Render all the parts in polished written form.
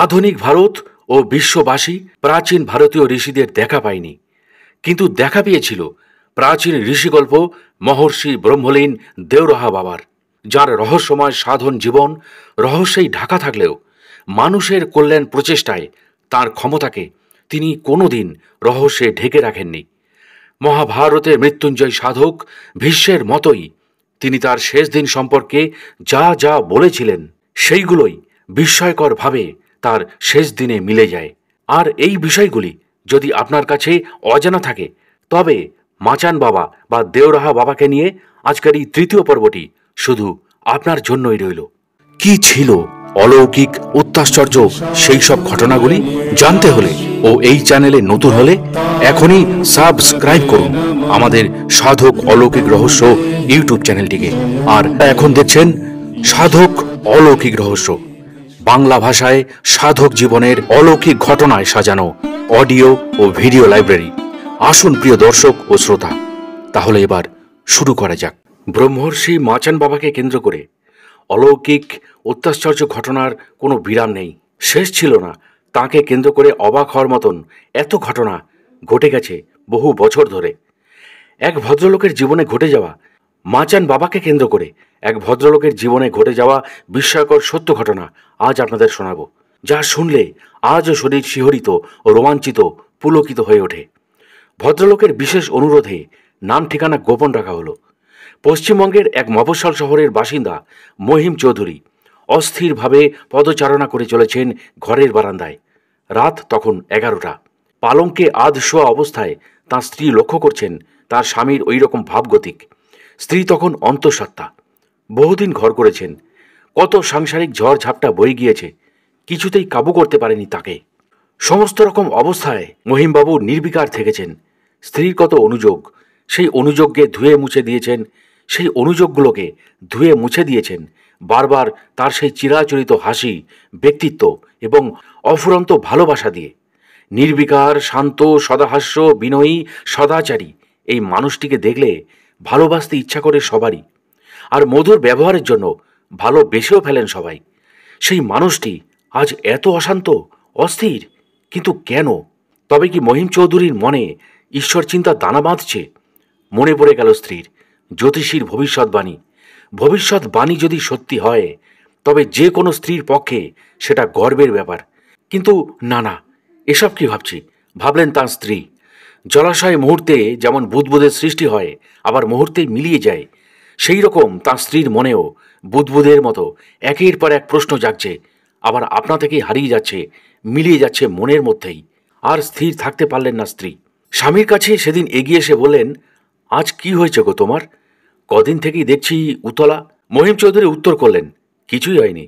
আধুনিক ভারত ও বিশ্ববাসী প্রাচীন ভারতীয় ঋষিদের দেখা পায়নি, কিন্তু দেখা পেয়েছিল প্রাচীন ঋষিগল্প মহর্ষি ব্রহ্মলীন দেওরাহা বাবার, যার রহস্যময় সাধন জীবন রহস্যেই ঢাকা থাকলেও মানুষের কল্যাণ প্রচেষ্টায় তার ক্ষমতাকে তিনি কোনোদিন রহস্যে ঢেকে রাখেননি। মহাভারতের মৃত্যুঞ্জয় সাধক ভীষ্মের মতোই তিনি তার শেষ দিন সম্পর্কে যা যা বলেছিলেন সেইগুলোই বিস্ময়করভাবে তার শেষ দিনে মিলে যায়। আর এই বিষয়গুলি যদি আপনার কাছে অজানা থাকে, তবে মাচান বাবা বা দেওরাহা বাবাকে নিয়ে আজকের এই তৃতীয় পর্বটি শুধু আপনার জন্যই রইল। কি ছিল অলৌকিক অত্যাশ্চর্য সেই সব ঘটনাগুলি জানতে হলে ও এই চ্যানেলে নতুন হলে এখনই সাবস্ক্রাইব করুন আমাদের সাধক অলৌকিক রহস্য ইউটিউব চ্যানেলটিকে। আর এখন দেখছেন সাধক অলৌকিক রহস্য, বাংলা ভাষায় সাধক জীবনের অলৌকিক ঘটনায় সাজানো অডিও ও ভিডিও লাইব্রেরি। আসুন প্রিয় দর্শক ও শ্রোতা, তাহলে এবার শুরু করা যাক। ব্রহ্মর্ষি মাচান বাবাকে কেন্দ্র করে অলৌকিক অত্যাশ্চর্য ঘটনার কোনো বিরাম নেই, শেষ ছিল না। তাকে কেন্দ্র করে অবাক হওয়ার মতন এত ঘটনা ঘটে গেছে বহু বছর ধরে। এক ভদ্রলোকের জীবনে ঘটে যাওয়া, মাচান বাবাকে কেন্দ্র করে এক ভদ্রলোকের জীবনে ঘটে যাওয়া বিস্ময়কর সত্য ঘটনা আজ আপনাদের শোনাব, যা শুনলে আজও শরীর শিহরিত ও রোমাঞ্চিত পুলকিত হয়ে ওঠে। ভদ্রলোকের বিশেষ অনুরোধে নাম ঠিকানা গোপন রাখা হলো। পশ্চিমবঙ্গের এক মফস্বল শহরের বাসিন্দা মহিম চৌধুরী অস্থিরভাবে পদচারণা করে চলেছেন ঘরের বারান্দায়। রাত তখন 11টা। পালঙ্কে আধ শোয়া অবস্থায় তাঁর স্ত্রী লক্ষ্য করছেন তার স্বামীর ওই রকম ভাবগতিক। স্ত্রী তখন অন্তঃসত্ত্বা, বহুদিন ঘর করেছেন, কত সাংসারিক ঝড় ঝাপটা বয়ে গিয়েছে, কিছুতেই কাবু করতে পারেনি তাকে। সমস্ত রকম অবস্থায় মহিমবাবু নির্বিকার থেকেছেন। স্ত্রীর কত অনুযোগ, সেই অনুযোগকে ধুয়ে মুছে দিয়েছেন, সেই অনুযোগগুলোকে ধুয়ে মুছে দিয়েছেন বারবার তার সেই চিরাচরিত হাসি, ব্যক্তিত্ব এবং অফুরন্ত ভালোবাসা দিয়ে। নির্বিকার, শান্ত, সদাহাস্য, বিনয়ী, সদাচারী এই মানুষটিকে দেখলে ভালোবাসতে ইচ্ছা করে সবারই, আর মধুর ব্যবহারের জন্য ভালোবেসেও ফেলেন সবাই। সেই মানুষটি আজ এত অশান্ত, অস্থির, কিন্তু কেন? তবে কি মহিম চৌধুরীর মনে ঈশ্বর চিন্তা দানা বাঁধছে? মনে পড়ে গেল স্ত্রীর জ্যোতিষীর ভবিষ্যৎবাণী। ভবিষ্যৎবাণী যদি সত্যি হয়, তবে যে কোনো স্ত্রীর পক্ষে সেটা গর্বের ব্যাপার। কিন্তু না না, এসব কি ভাবছি, ভাবলেন তাঁর স্ত্রী। জলাশয় মুহূর্তে যেমন বুদবুদের সৃষ্টি হয়, আবার মুহূর্তে মিলিয়ে যায়, সেই রকম তাঁর স্ত্রীর মনেও বুদবুদের মতো একের পর এক প্রশ্ন জাগছে, আবার আপনা থেকেই হারিয়ে যাচ্ছে, মিলিয়ে যাচ্ছে মনের মধ্যেই। আর স্থির থাকতে পারলেন না স্ত্রী। স্বামীর কাছে সেদিন এগিয়ে এসে বললেন, আজ কি হয়েছে গো তোমার? কদিন থেকেই দেখছি উতলা। মহিম চৌধুরী উত্তর করলেন, কিছুই হয়নি।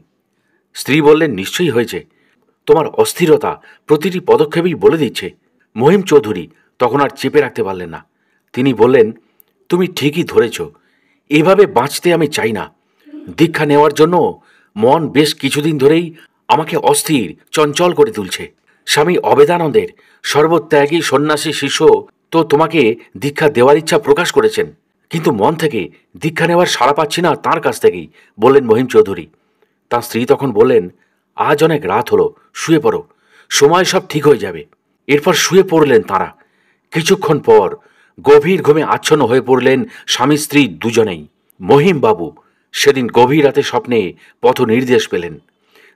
স্ত্রী বললেন, নিশ্চয়ই হয়েছে, তোমার অস্থিরতা প্রতিটি পদক্ষেপেই বলে দিচ্ছে। মহিম চৌধুরী তখন আর চেপে রাখতে পারলেন না। তিনি বললেন, তুমি ঠিকই ধরেছ, এভাবে বাঁচতে আমি চাই না। দীক্ষা নেওয়ার জন্য মন বেশ কিছুদিন ধরেই আমাকে অস্থির, চঞ্চল করে তুলছে। স্বামী অবেদানন্দের সর্বত্যাগী সন্ন্যাসী শিষ্য তো তোমাকে দীক্ষা দেওয়ার ইচ্ছা প্রকাশ করেছেন, কিন্তু মন থেকে দীক্ষা নেওয়ার সাড়া পাচ্ছি না তাঁর কাছ থেকেই, বললেন মহিম চৌধুরী। তাঁর স্ত্রী তখন বললেন, আজ অনেক রাত হলো, শুয়ে পড়ো, সময় সব ঠিক হয়ে যাবে। এরপর শুয়ে পড়লেন তাঁরা। কিছুক্ষণ পর গভীর ঘুমে আচ্ছন্ন হয়ে পড়লেন স্বামী স্ত্রী দুজনেই। মহিম বাবু সেদিন গভীর রাতে স্বপ্নে পথ নির্দেশ পেলেন।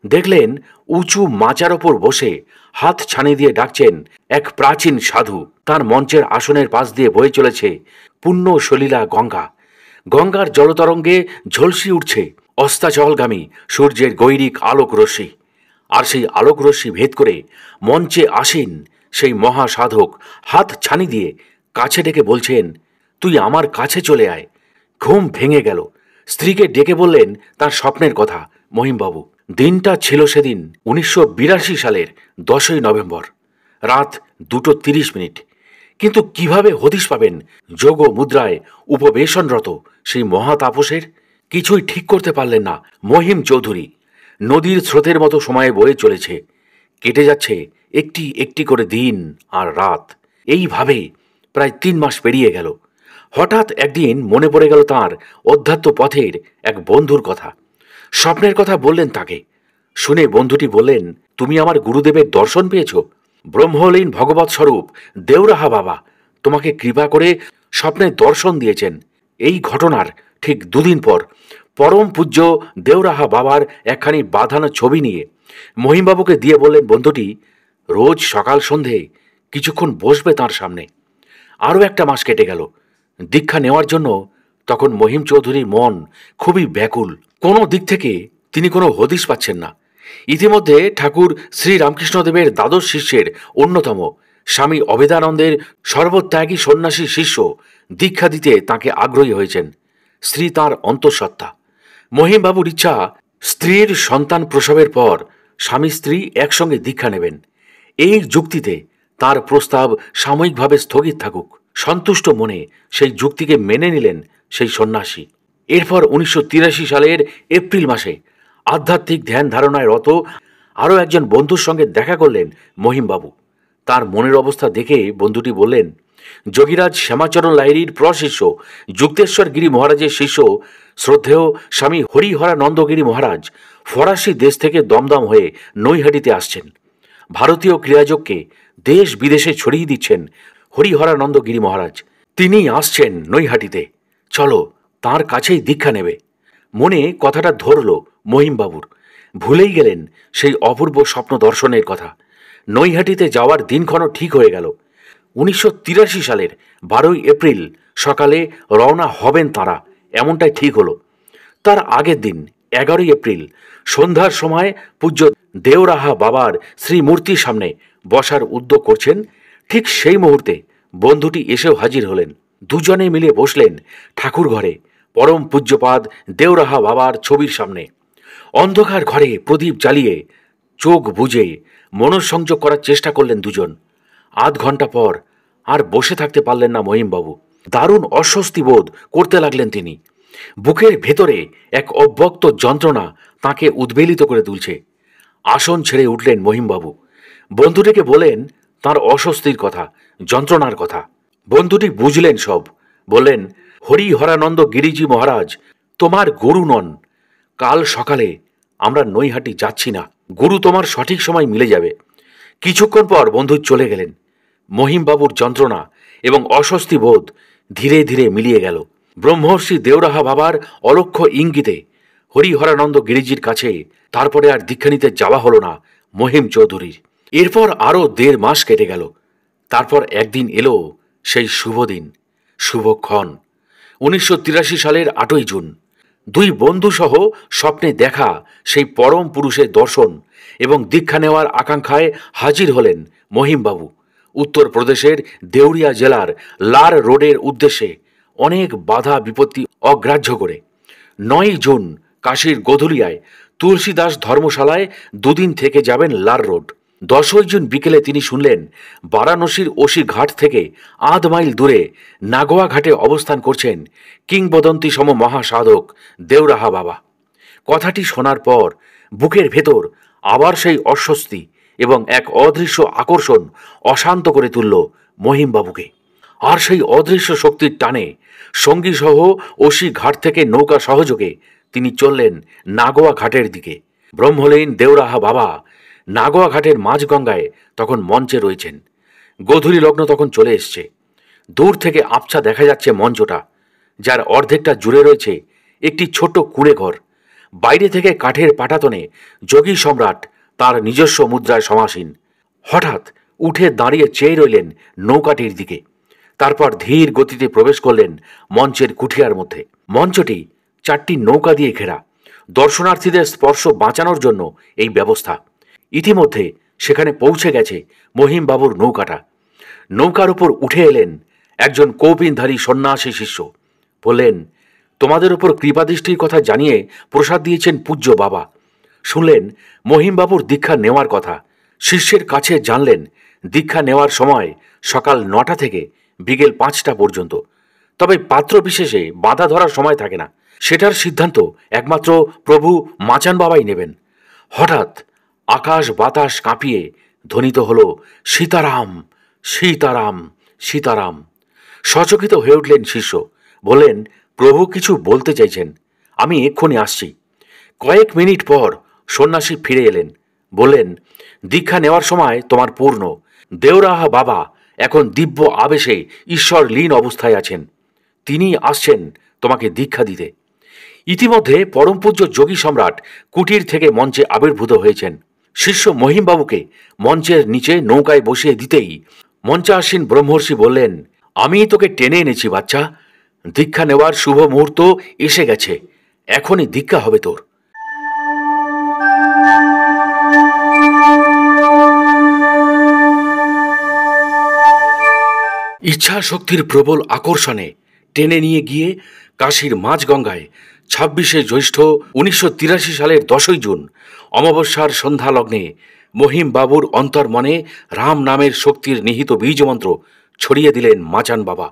দেখলেন উঁচু মাচার ওপর বসে হাত ছানি দিয়ে ডাকছেন এক প্রাচীন সাধু। তার মঞ্চের আসনের পাশ দিয়ে বয়ে চলেছে পুণ্য সলিলা গঙ্গা। গঙ্গার জলতরঙ্গে ঝলসি উঠছে অস্তাচলগামী সূর্যের গৈরিক আলোক রশ্মি। আর সেই আলোক রশ্মি ভেদ করে মঞ্চে আসীন সেই মহাসাধক হাত ছানি দিয়ে কাছে ডেকে বলছেন, তুই আমার কাছে চলে আয়। ঘুম ভেঙে গেল। স্ত্রীকে ডেকে বললেন তার স্বপ্নের কথা মহিমবাবু। দিনটা ছিল সেদিন 1982 সালের 10ই নভেম্বর, রাত 2:30। কিন্তু কিভাবে হদিশ পাবেন যোগ মুদ্রায় উপবেশনরত সেই মহাতাপসের? কিছুই ঠিক করতে পারলেন না মহিম চৌধুরী। নদীর স্রোতের মতো সময়ে বয়ে চলেছে, কেটে যাচ্ছে একটি একটি করে দিন আর রাত। এইভাবে প্রায় 3 মাস পেরিয়ে গেল। হঠাৎ একদিন মনে পড়ে গেল তাঁর অধ্যাত্ম পথের এক বন্ধুর কথা। স্বপ্নের কথা বললেন তাকে। শুনে বন্ধুটি বললেন, তুমি আমার গুরুদেবের দর্শন পেয়েছ? ব্রহ্মলীন ভগবৎ স্বরূপ দেওরাহা বাবা তোমাকে কৃপা করে স্বপ্নে দর্শন দিয়েছেন। এই ঘটনার ঠিক দুদিন পর পরম পূজ্য দেওরাহা বাবার একখানি বাঁধানো ছবি নিয়ে মহিমবাবুকে দিয়ে বললেন বন্ধুটি রোজ সকাল সন্ধে কিছুক্ষণ বসবে তাঁর সামনে। আরও একটা মাস কেটে গেল। দীক্ষা নেওয়ার জন্য তখন মহিম চৌধুরীর মন খুবই ব্যাকুল। কোনো দিক থেকে তিনি কোনো হদিশ পাচ্ছেন না। ইতিমধ্যে ঠাকুর শ্রী রামকৃষ্ণদেবের দ্বাদশ শিষ্যের অন্যতম স্বামী অভেদানন্দের সর্বত্যাগী সন্ন্যাসী শিষ্য দীক্ষা দিতে তাঁকে আগ্রহী হয়েছেন। স্ত্রী তাঁর অন্তঃসত্ত্বা। মহিমবাবুর ইচ্ছা স্ত্রীর সন্তান প্রসবের পর স্বামী স্ত্রী একসঙ্গে দীক্ষা নেবেন। এই যুক্তিতে তার প্রস্তাব সাময়িকভাবে স্থগিত থাকুক। সন্তুষ্ট মনে সেই যুক্তিকে মেনে নিলেন সেই সন্ন্যাসী। এরপর 1983 সালের এপ্রিল মাসে আধ্যাত্মিক ধ্যান ধারণায় রত আরও একজন বন্ধুর সঙ্গে দেখা করলেন মহিমবাবু। তার মনের অবস্থা দেখে বন্ধুটি বললেন, যোগীরাজ শ্যামাচরণ লাহিড়ীর প্রশিষ্য যুক্তেশ্বর গিরি মহারাজের শিষ্য শ্রদ্ধেয় স্বামী হরিহরানন্দগিরি মহারাজ ফরাসি দেশ থেকে দমদম হয়ে নৈহাটিতে আসছেন। ভারতীয় ক্রিয়াযোগকে দেশ বিদেশে ছড়িয়ে দিচ্ছেন হরিহরানন্দগিরি মহারাজ। তিনি আসছেন নৈহাটিতে, চলো তাঁর কাছেই দীক্ষা নেবে। মনে কথাটা ধরল মহিমবাবুর। ভুলেই গেলেন সেই অপূর্ব স্বপ্ন দর্শনের কথা। নৈহাটিতে যাওয়ার দিনক্ষণও ঠিক হয়ে গেল। 1983 সালের 12ই এপ্রিল সকালে রওনা হবেন তাঁরা, এমনটাই ঠিক হলো। তার আগের দিন 11ই এপ্রিল সন্ধ্যার সময় পূজ্য দেওরাহা বাবার শ্রীমূর্তির সামনে বসার উদ্যোগ করছেন। ঠিক সেই মুহূর্তে বন্ধুটি এসেও হাজির হলেন। দুজনে মিলে বসলেন ঠাকুর ঘরে পরম পূজ্যপাদ দেওরাহা বাবার ছবির সামনে। অন্ধকার ঘরে প্রদীপ জ্বালিয়ে চোখ বুজে মনঃসংযোগ করার চেষ্টা করলেন দুজন। আধ ঘন্টা পর আর বসে থাকতে পারলেন না মহিমবাবু। দারুণ অস্বস্তি বোধ করতে লাগলেন তিনি। বুকের ভেতরে এক অব্যক্ত যন্ত্রণা তাকে উদ্বেলিত করে তুলছে। আসন ছেড়ে উঠলেন মহিমবাবু। বন্ধুটিকে বলেন তার অস্বস্তির কথা, যন্ত্রণার কথা। বন্ধুটি বুঝলেন সব। বললেন, হরিহরানন্দ গিরিজি মহারাজ তোমার গুরু নন। কাল সকালে আমরা নৈহাটি যাচ্ছি না। গুরু তোমার সঠিক সময় মিলে যাবে। কিছুক্ষণ পর বন্ধু চলে গেলেন। মহিমবাবুর যন্ত্রণা এবং অস্বস্তি বোধ ধীরে ধীরে মিলিয়ে গেল। ব্রহ্মর্ষি দেওরাহা বাবার অলক্ষ্য ইঙ্গিতে হরিহরানন্দ গিরিজির কাছে তারপরে আর দীক্ষা নিতে যাওয়া হলো না মহিম চৌধুরীর। এরপর আরও 1.5 মাস কেটে গেল। তারপর একদিন এলো সেই শুভ দিন, শুভক্ষণ। 1983 সালের 8ই জুন দুই বন্ধুসহ স্বপ্নে দেখা সেই পরম পুরুষের দর্শন এবং দীক্ষা নেওয়ার আকাঙ্ক্ষায় হাজির হলেন মহিমবাবু। উত্তরপ্রদেশের দেউরিয়া জেলার লার রোডের উদ্দেশ্যে অনেক বাধা বিপত্তি অগ্রাহ্য করে 9ই জুন কাশীর গোধুলিয়ায় তুলসীদাস ধর্মশালায় দুদিন থেকে যাবেন লার রোড। 10ই জুন বিকেলে তিনি শুনলেন বারাণসীর ওসি ঘাট থেকে আধ মাইল দূরে নাগোয়া ঘাটে অবস্থান করছেন কিংবদন্তি সম মহাসাধক দেওরাহা বাবা। কথাটি শোনার পর বুকের ভেতর আবার সেই অস্বস্তি এবং এক অদৃশ্য আকর্ষণ অশান্ত করে তুলল মহিমবাবুকে। আর সেই অদৃশ্য শক্তির টানে সঙ্গীসহ ওসি ঘাট থেকে নৌকা সহযোগে তিনি চললেন নাগোয়া ঘাটের দিকে। ব্রহ্মলীন দেওরাহা বাবা নাগোয়া ঘাটের মাঝগঙ্গায় তখন মঞ্চে রয়েছেন। গোধূলি লগ্ন তখন চলে এসছে। দূর থেকে আবছা দেখা যাচ্ছে মঞ্চটা, যার অর্ধেকটা জুড়ে রয়েছে একটি ছোট কুঁড়ে ঘর। বাইরে থেকে কাঠের পাটাতনে যোগী সম্রাট তার নিজস্ব মুদ্রায় সমাসীন। হঠাৎ উঠে দাঁড়িয়ে চেয়ে রইলেন নৌকাটির দিকে। তারপর ধীর গতিতে প্রবেশ করলেন মঞ্চের কুঠিয়ার মধ্যে। মঞ্চটি 4টি নৌকা দিয়ে ঘেরা। দর্শনার্থীদের স্পর্শ বাঁচানোর জন্য এই ব্যবস্থা। ইতিমধ্যে সেখানে পৌঁছে গেছে মহিমবাবুর নৌকাটা। নৌকার উপর উঠে এলেন একজন কৌপিনধারী সন্ন্যাসী শিষ্য। বললেন, তোমাদের উপর কৃপাদৃষ্টির কথা জানিয়ে প্রসাদ দিয়েছেন পূজ্য বাবা। শুনলেন মহিমবাবুর দীক্ষা নেওয়ার কথা। শিষ্যের কাছে জানলেন দীক্ষা নেওয়ার সময় সকাল 9টা থেকে বিকেল 5টা পর্যন্ত। তবে পাত্র বিশেষে বাধা ধরার সময় থাকে না, সেটার সিদ্ধান্ত একমাত্র প্রভু মাচান বাবাই নেবেন। হঠাৎ আকাশ বাতাস কাঁপিয়ে ধ্বনিত হল, সীতারাম সীতারাম সীতারাম। সচকিত হয়ে উঠলেন শিষ্য। বললেন, প্রভু কিছু বলতে চাইছেন, আমি এক্ষুনি আসছি। কয়েক মিনিট পর সন্ন্যাসী ফিরে এলেন, বললেন, দীক্ষা নেওয়ার সময় তোমার পূর্ণ। দেওরাহা বাবা এখন দিব্য আবেশে ঈশ্বর লীন অবস্থায় আছেন। তিনি আসছেন তোমাকে দীক্ষা দিতে। ইতিমধ্যে পরমপূজ্য যোগী সম্রাট কুটির থেকে মঞ্চে আবির্ভূত হয়েছেন। শিষ্য মহিমবাবুকে মঞ্চের নিচে নৌকায় বসিয়ে দিতেই মঞ্চাসীন ব্রহ্মর্ষি বললেন, আমি তোকে টেনে এনেছি বাচ্চা, দীক্ষা নেওয়ার শুভ মুহূর্ত এসে গেছে, এখনই দীক্ষা হবে তোর। ইচ্ছা শক্তির প্রবল আকর্ষণে টেনে নিয়ে গিয়ে কাশীর মাঝগঙ্গায় 26শে জ্যৈষ্ঠ 1983 সালের 10ই জুন অমাবস্যার সন্ধ্যা লগ্নে মহিম বাবুর অন্তর্মনে রাম নামের শক্তির নিহিত বীজমন্ত্র ছড়িয়ে দিলেন মাচান বাবা।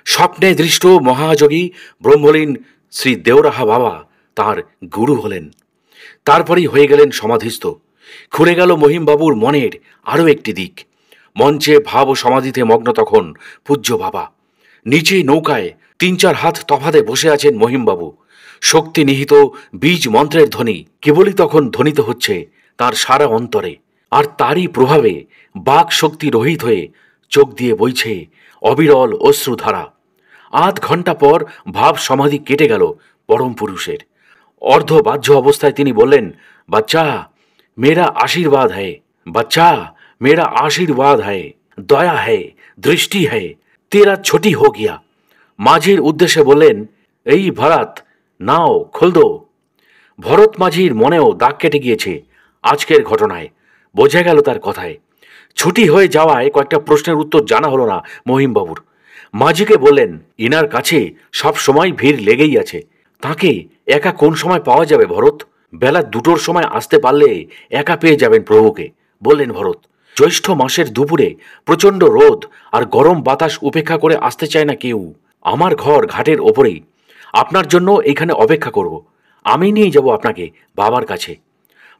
স্বপ্নে দৃষ্ট মহাযোগী ব্রহ্মলীন শ্রী দেওরাহা বাবা তাঁর গুরু হলেন। তারপরেই হয়ে গেলেন সমাধিস্থ। খুলে গেল মহিমবাবুর মনের আরও একটি দিক। মঞ্চে ভাব ও সমাধিতে মগ্ন তখন পূজ্য বাবা। নিচে নৌকায় 3-4 হাত তফাতে বসে আছেন মহিমবাবু। শক্তি নিহিত বীজ মন্ত্রের ধ্বনি কেবলই তখন ধ্বনিত হচ্ছে তার সারা অন্তরে, আর তারই প্রভাবে বাক শক্তি রহিত হয়ে চোখ দিয়ে বইছে অবিরল অশ্রুধারা। আধ ঘন্টা পর ভাব সমাধি কেটে গেল পরম পুরুষের। অর্ধবাহ্য অবস্থায় তিনি বললেন, বাচ্চা মেরা আশীর্বাদ হ্যায়, বাচ্চা मेरा आशीर्वाद है, दया है, दृष्टि है, तेरा छोटी हो गया। মাঝির উদ্দেশ্যে বললেন, এই ভরত নাও খোল দো। ভরত মাঝির মনেও দাগ কেটে গিয়েছে আজকের ঘটনায়। বোঝা গেল তার কথায়। ছুটি হয়ে যাওয়ায় কয়েকটা প্রশ্নের উত্তর জানা হলো না মহিমবাবুর। মাঝিকে বললেন, ইনার কাছে সব সময় ভিড় লেগেই আছে, তাকে একা কোন সময় পাওয়া যাবে ভরত? বেলা 2টোর সময় আসতে পারলে একা পেয়ে যাবেন প্রভুকে, বললেন ভরত। জ্যৈষ্ঠ মাসের দুপুরে প্রচণ্ড রোদ আর গরম বাতাস উপেক্ষা করে আসতে চায় না কেউ। আমার ঘর ঘাটের ওপরেই, আপনার জন্য এইখানে অপেক্ষা করব। আমি নিয়ে যাব আপনাকে বাবার কাছে।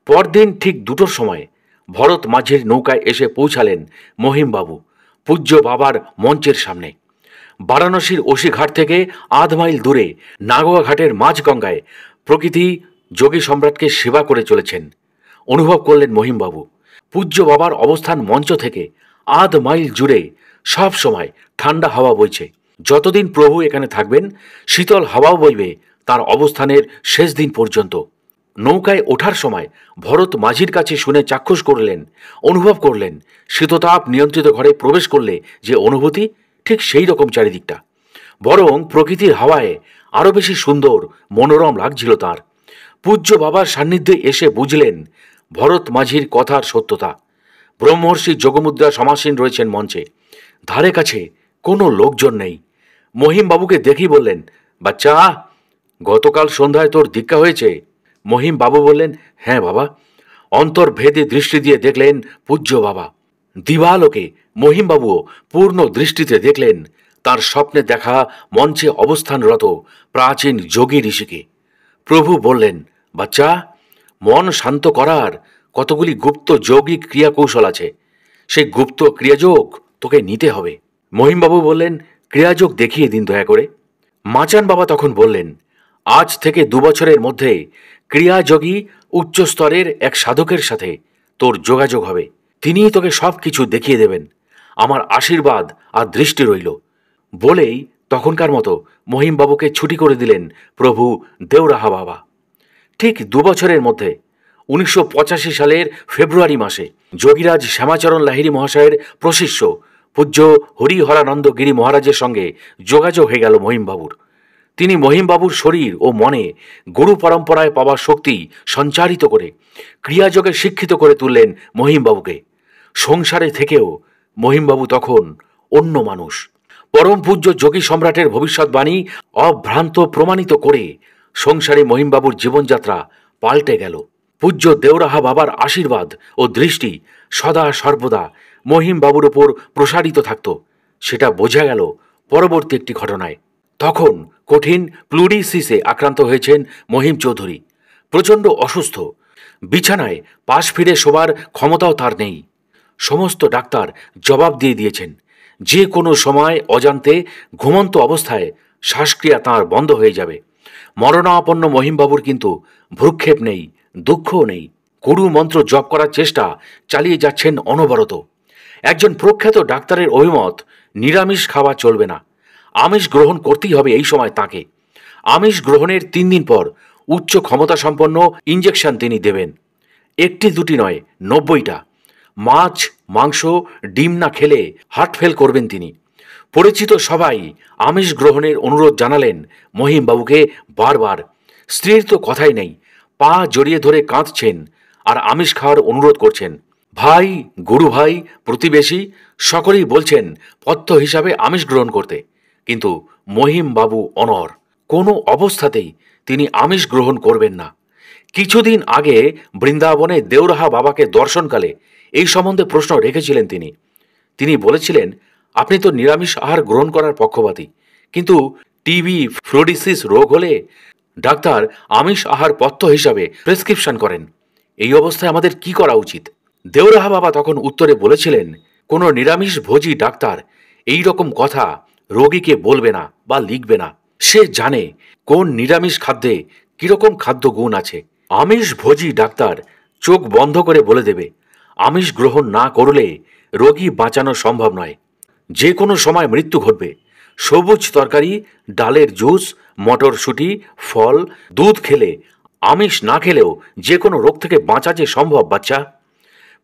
পরদিন ঠিক 2টোর সময় ভরত মাঝির নৌকায় এসে পৌঁছালেন মহিমবাবু পূজ্য বাবার মঞ্চের সামনে। বারাণসীর ওসিঘাট থেকে আধ মাইল দূরে নাগোয়া ঘাটের মাঝগঙ্গায় প্রকৃতি যোগী সম্রাটকে সেবা করে চলেছেন অনুভব করলেন মহিমবাবু। পূজ্য বাবার অবস্থান মঞ্চ থেকে আধ মাইল জুড়ে সব সময় ঠান্ডা হাওয়া বইছে। যতদিন প্রভু এখানে থাকবেন শীতল হাওয়াও বইবে তার অবস্থানের শেষ দিন পর্যন্ত। নৌকায় ওঠার সময় ভরত মাঝির কাছে শুনে চাক্ষুষ করলেন, অনুভব করলেন শীততাপ নিয়ন্ত্রিত ঘরে প্রবেশ করলে যে অনুভূতি, ঠিক সেই রকম চারিদিকটা। বরং প্রকৃতির হাওয়ায় আরও বেশি সুন্দর মনোরম লাগছিল তার। পূজ্য বাবার সান্নিধ্যে এসে বুঝলেন ভরত মাঝির কথার সত্যতা। ব্রহ্মর্ষি যোগমুদ্রা সমাসীন রয়েছেন মঞ্চে, ধারে কাছে কোনো লোকজন নেই। মহিমবাবুকে দেখেই বললেন, বাচ্চা গতকাল সন্ধ্যায় তোর দীক্ষা হয়েছে? মহিমবাবু বললেন, হ্যাঁ বাবা। অন্তর্ভেদে দৃষ্টি দিয়ে দেখলেন পূজ্য বাবা। দিবালোকে মহিমবাবুও পূর্ণ দৃষ্টিতে দেখলেন তার স্বপ্নে দেখা মঞ্চে অবস্থানরত প্রাচীন যোগী ঋষিকে। প্রভু বললেন, বাচ্চা মন শান্ত করার কতগুলি গুপ্ত যৌগিক ক্রিয়াকৌশল আছে, সেই গুপ্ত ক্রিয়াযোগ তোকে নিতে হবে। মহিমবাবু বললেন, ক্রিয়াযোগ দেখিয়ে দিন দয়া করে। মাচান বাবা তখন বললেন, আজ থেকে 2 বছরের মধ্যে ক্রিয়াযোগী উচ্চ স্তরের এক সাধকের সাথে তোর যোগাযোগ হবে, তিনিই তোকে সব কিছু দেখিয়ে দেবেন। আমার আশীর্বাদ আর দৃষ্টি রইল। বলেই তখনকার মতো মহিমবাবুকে ছুটি করে দিলেন প্রভু দেওরাহা বাবা। ঠিক 2 বছরের মধ্যে 1985 সালের ফেব্রুয়ারি মাসে যোগীরাজ শ্যামাচরণ লাহিড়ী মহাশয়ের প্রশিষ্য পূজ্য হরিহরানন্দ গিরি মহারাজের সঙ্গে যোগাযোগ হয়ে গেল মহিমবাবুর। তিনি মহিমবাবুর শরীর ও মনে গুরু পরম্পরায় পাওয়া শক্তি সঞ্চারিত করে ক্রিয়াযোগে শিক্ষিত করে তুললেন মহিমবাবুকে। সংসারে থেকেও মহিমবাবু তখন অন্য মানুষ। পরম পূজ্য যোগী সম্রাটের ভবিষ্যৎবাণী অভ্রান্ত প্রমাণিত করে সংসারে মহিমবাবুর জীবনযাত্রা পাল্টে গেল। পূজ্য দেওরাহা বাবার আশীর্বাদ ও দৃষ্টি সদা সর্বদা মহিমবাবুর ওপর প্রসারিত থাকত। সেটা বোঝা গেল পরবর্তী একটি ঘটনায়। তখন কঠিন প্লুরিসিসে আক্রান্ত হয়েছেন মহিম চৌধুরী। প্রচণ্ড অসুস্থ, বিছানায় পাশ ফিরে শোবার ক্ষমতাও তার নেই। সমস্ত ডাক্তার জবাব দিয়ে দিয়েছেন যে কোনো সময় অজান্তে ঘুমন্ত অবস্থায় শ্বাসক্রিয়া তাঁর বন্ধ হয়ে যাবে। মরণাপন্ন মহিমবাবুর কিন্তু ভ্রুক্ষেপ নেই, দুঃখও নেই। গুরু মন্ত্র জপ করার চেষ্টা চালিয়ে যাচ্ছেন অনবরত। একজন প্রখ্যাত ডাক্তারের অভিমত, নিরামিষ খাওয়া চলবে না, আমিষ গ্রহণ করতেই হবে এই সময় তাকে। আমিষ গ্রহণের 3 দিন পর উচ্চ ক্ষমতা সম্পন্ন ইঞ্জেকশন তিনি দেবেন। একটি দুটি নয়, 90টা। মাছ, মাংস, ডিম না খেলে হার্ট ফেল করবেন তিনি। পরিচিত সবাই আমিষ গ্রহণের অনুরোধ জানালেন মহিমবাবুকে বারবার। স্ত্রীর তো কথাই নেই, পা জড়িয়ে ধরে কাঁদছেন আর আমিষ খাওয়ার অনুরোধ করছেন। ভাই, গুরু ভাই, প্রতিবেশী সকলেই বলছেন পথ্য হিসাবে আমিষ গ্রহণ করতে, কিন্তু মহিমবাবু অনর। কোনো অবস্থাতেই তিনি আমিষ গ্রহণ করবেন না। কিছুদিন আগে বৃন্দাবনে দেওরাহা বাবাকে দর্শনকালে এই সম্বন্ধে প্রশ্ন রেখেছিলেন তিনি। তিনি বলেছিলেন, আপনি তো নিরামিষ আহার গ্রহণ করার পক্ষপাতী, কিন্তু টিবি, ফ্লোডিসিস রোগ হলে ডাক্তার আমিষ আহার পথ্য হিসাবে প্রেসক্রিপশন করেন। এই অবস্থায় আমাদের কি করা উচিত? দেওরাহা বাবা তখন উত্তরে বলেছিলেন, কোনো নিরামিষ ভোজী ডাক্তার এই রকম কথা রোগীকে বলবে না বা লিখবে না। সে জানে কোন নিরামিষ খাদ্যে কিরকম খাদ্য গুণ আছে। আমিষ ভোজী ডাক্তার চোখ বন্ধ করে বলে দেবে, আমিষ গ্রহণ না করলে রোগী বাঁচানো সম্ভব নয়, যে কোনো সময় মৃত্যু ঘটবে। সবুজ তরকারি, ডালের জুস, মটরশুঁটি, ফল, দুধ খেলে, আমিষ না খেলেও যে কোনো রোগ থেকে বাঁচা যে সম্ভব বাচ্চা।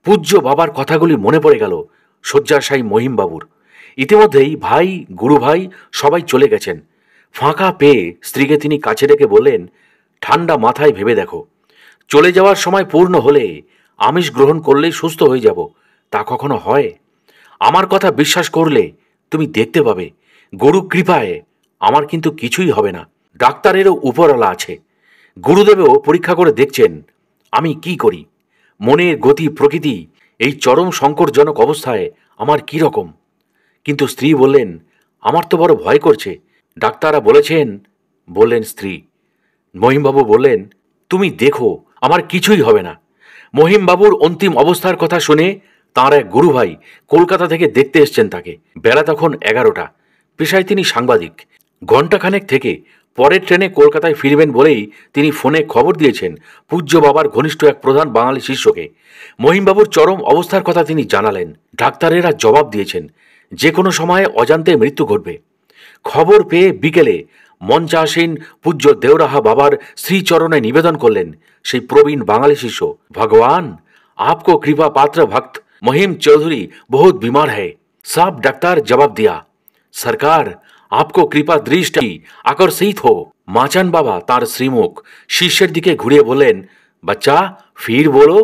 পূজ্য বাবার কথাগুলি মনে পড়ে গেল শয্যাশায়ী মহিমবাবুর। ইতিমধ্যেই ভাই, গুরু ভাই সবাই চলে গেছেন। ফাঁকা পেয়ে স্ত্রীকে তিনি কাছে ডেকে বললেন, ঠান্ডা মাথায় ভেবে দেখো, চলে যাওয়ার সময় পূর্ণ হলে আমিষ গ্রহণ করলেই সুস্থ হয়ে যাব, তা কখনো হয়? আমার কথা বিশ্বাস করলে তুমি দেখতে পাবে, গুরু কৃপায় আমার কিন্তু কিছুই হবে না। ডাক্তারেরও উপরওয়ালা আছে, গুরুদেবও পরীক্ষা করে দেখছেন আমি কি করি, মনের গতি প্রকৃতি এই চরম সংকটজনক অবস্থায় আমার কি রকম। কিন্তু স্ত্রী বললেন, আমার তো বড় ভয় করছে। ডাক্তাররা বলেছেন, বললেন স্ত্রী। মহিমবাবু বললেন, তুমি দেখো, আমার কিছুই হবে না। মহিমবাবুর অন্তিম অবস্থার কথা শুনে তাঁর এক গুরু ভাই কলকাতা থেকে দেখতে এসছেন তাকে। বেলা তখন 11টা। পেশায় তিনি সাংবাদিক। ঘণ্টাখানেক থেকে পরের ট্রেনে কলকাতায় ফিরবেন বলেই তিনি ফোনে খবর দিয়েছেন পূজ্য বাবার ঘনিষ্ঠ এক প্রধান বাঙালি শিষ্যকে। মহিমবাবুর চরম অবস্থার কথা তিনি জানালেন। ডাক্তারেরা জবাব দিয়েছেন যে কোনো সময় অজান্তে মৃত্যু ঘটবে। খবর পেয়ে বিকেলে মঞ্চাসীন পূজ্য দেওরাহা বাবার শ্রীচরণে নিবেদন করলেন সেই প্রবীণ বাঙালি শিষ্য, ভগवान आपको कृपा पात्र भक्त महिम चौधरी बहुत बीमार है। सब डॉक्टर जवाब दिया, सरकार आपको कृपा दृष्टि আকর্ষিত हो। মাচান বাবা তার শ্রীমুখ শিষ্যের দিকে ঘুরিয়ে বললেন, বাচ্চা ফির বলো।